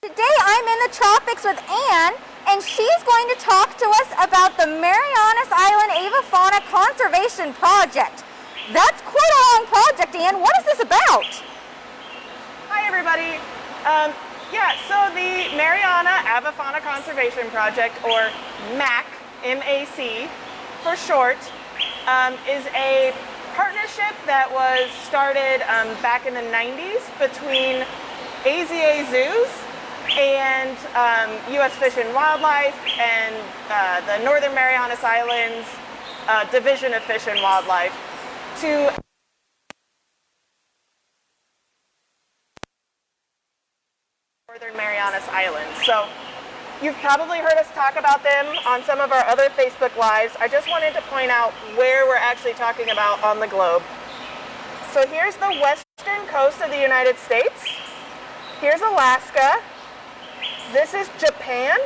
Today I'm in the tropics with Anne, and she's going to talk to us about the Marianas Avifauna Conservation Project. That's quite a long project, Anne. What is this about? Hi, everybody. So the Mariana Avifauna Conservation Project, or MAC, M-A-C for short, is a partnership that was started back in the 90s between AZA Zoos and U.S. Fish and Wildlife and the Northern Marianas Islands Division of Fish and Wildlife to Northern Marianas Islands. So you've probably heard us talk about them on some of our other Facebook Lives. I just wanted to point out where we're actually talking about on the globe. So here's the western coast of the United States. Here's Alaska. This is Japan.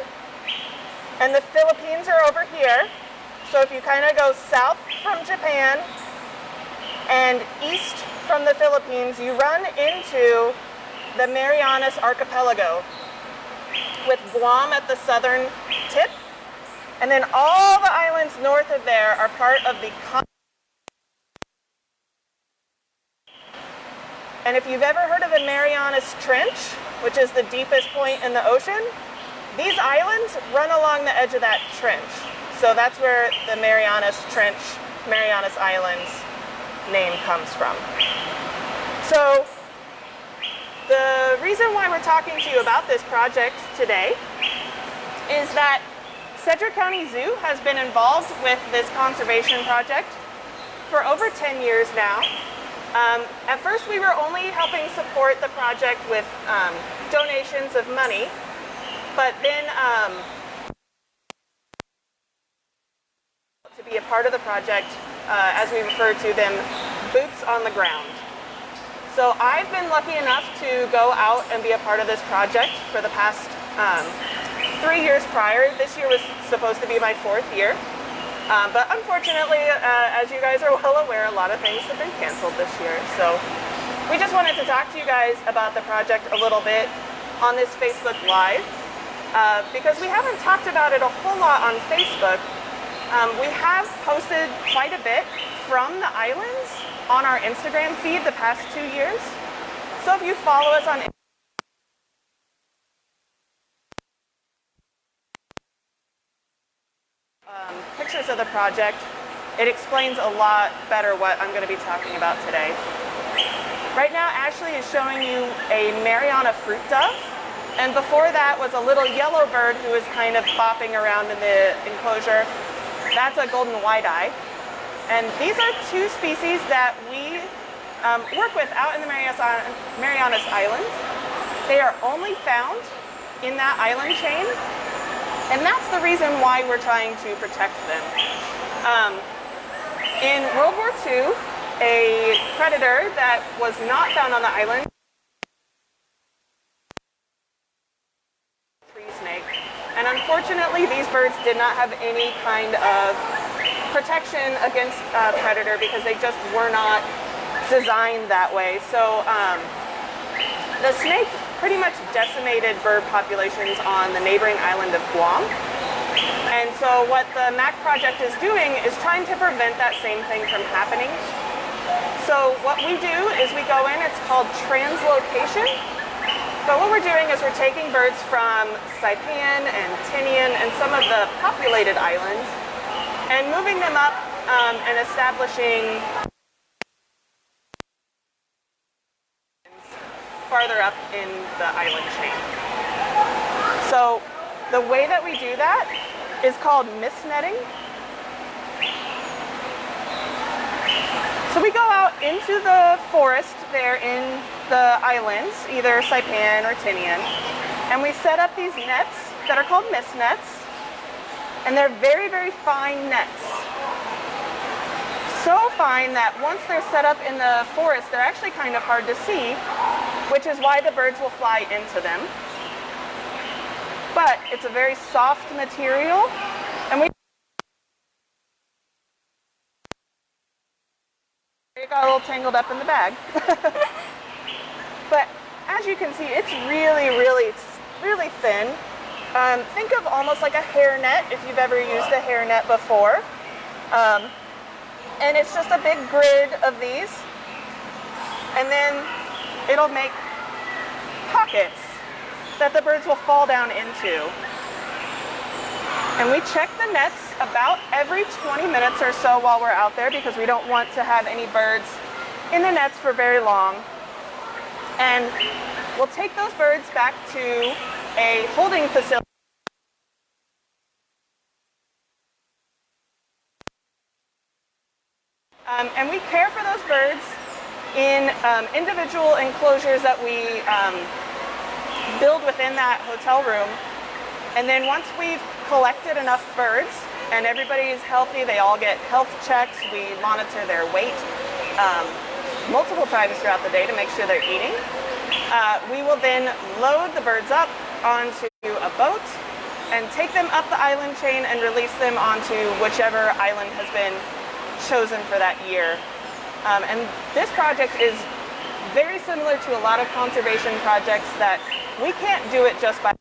And the Philippines are over here. So if you kind of go south from Japan and east from the Philippines, you run into the Marianas Archipelago, with Guam at the southern tip, and then all the islands north of there are part of the And if you've ever heard of the Marianas Trench, which is the deepest point in the ocean, these islands run along the edge of that trench. So that's where the Marianas Trench, Marianas Islands name comes from. So the reason why we're talking to you about this project today is that Sedgwick County Zoo has been involved with this conservation project for over 10 years now. At first we were only helping support the project with donations of money, but then to be a part of the project, as we refer to them, boots on the ground. So I've been lucky enough to go out and be a part of this project for the past 3 years prior. This year was supposed to be my 4th year. But unfortunately, as you guys are well aware, a lot of things have been canceled this year. So we just wanted to talk to you guys about the project a little bit on this Facebook Live. Because we haven't talked about it a whole lot on Facebook. We have posted quite a bit from the islands on our Instagram feed the past 2 years. So if you follow us on pictures of the project, it explains a lot better what I'm going to be talking about today. Right now, Ashley is showing you a Mariana fruit dove, and before that was a little yellow bird who was kind of bopping around in the enclosure. That's a golden white-eye. And these are 2 species that we work with out in the Marianas Islands. They are only found in that island chain, and that's the reason why we're trying to protect them. In World War II, a predator that was not found on the island, tree snake, and unfortunately these birds did not have any kind of protection against predator because they just were not designed that way. So the snake pretty much decimated bird populations on the neighboring island of Guam. And so what the MAC project is doing is trying to prevent that same thing from happening. So what we do is we go in, it's called translocation. But what we're doing is we're taking birds from Saipan and Tinian and some of the populated islands and moving them up and establishing farther up in the island chain. So the way that we do that is called mist netting. So we go out into the forest there in the islands, either Saipan or Tinian, and we set up these nets that are called mist nets. And they're very, very fine nets. So fine that once they're set up in the forest, they're actually kind of hard to see, which is why the birds will fly into them. But it's a very soft material, and we got a little tangled up in the bag. But as you can see, it's really, really really thin. Think of almost like a hairnet if you've ever used a hairnet before. And it's just a big grid of these. And then it'll make pockets that the birds will fall down into. And we check the nets about every 20 minutes or so while we're out there because we don't want to have any birds in the nets for very long. And we'll take those birds back to a holding facility. And we care for those birds in individual enclosures that we build within that hotel room. And then once we've collected enough birds and everybody is healthy, they all get health checks, we monitor their weight multiple times throughout the day to make sure they're eating. We will then load the birds up onto a boat and take them up the island chain and release them onto whichever island has been chosen for that year. And this project is very similar to a lot of conservation projects that we can't do it just by.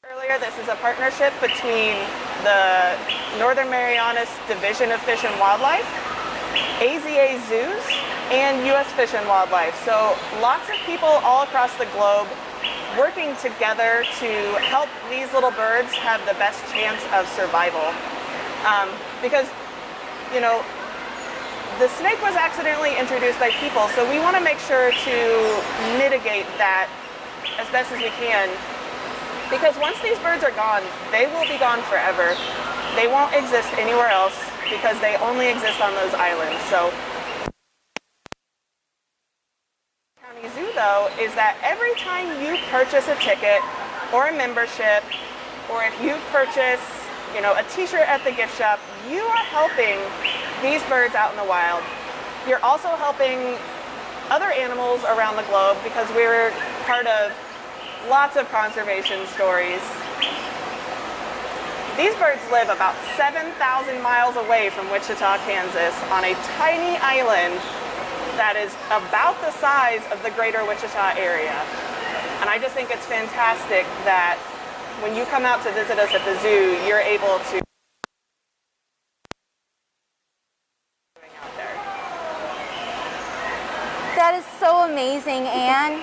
Earlier, this is a partnership between the Northern Marianas Division of Fish and Wildlife, AZA Zoos, and U.S. Fish and Wildlife. So lots of people all across the globe working together to help these little birds have the best chance of survival. Because, you know, the snake was accidentally introduced by people, so we want to make sure to mitigate that as best as we can. Because once these birds are gone, they will be gone forever. They won't exist anywhere else because they only exist on those islands. So, County Zoo, though, is that every time you purchase a ticket or a membership, or if you purchase, you know, a t-shirt at the gift shop, you are helping these birds out in the wild. You're also helping other animals around the globe because we're part of lots of conservation stories. These birds live about 7,000 miles away from Wichita, Kansas, on a tiny island that is about the size of the greater Wichita area. And I just think it's fantastic that when you come out to visit us at the zoo, you're able to out there. That is so amazing, Anne.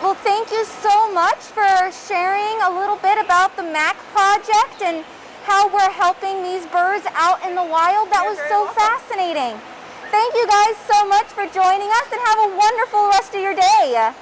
Well, thank you so much for sharing a little bit about the MAC project and how we're helping these birds out in the wild. That was so fascinating. Thank you guys so much for joining us and have a wonderful rest of your day.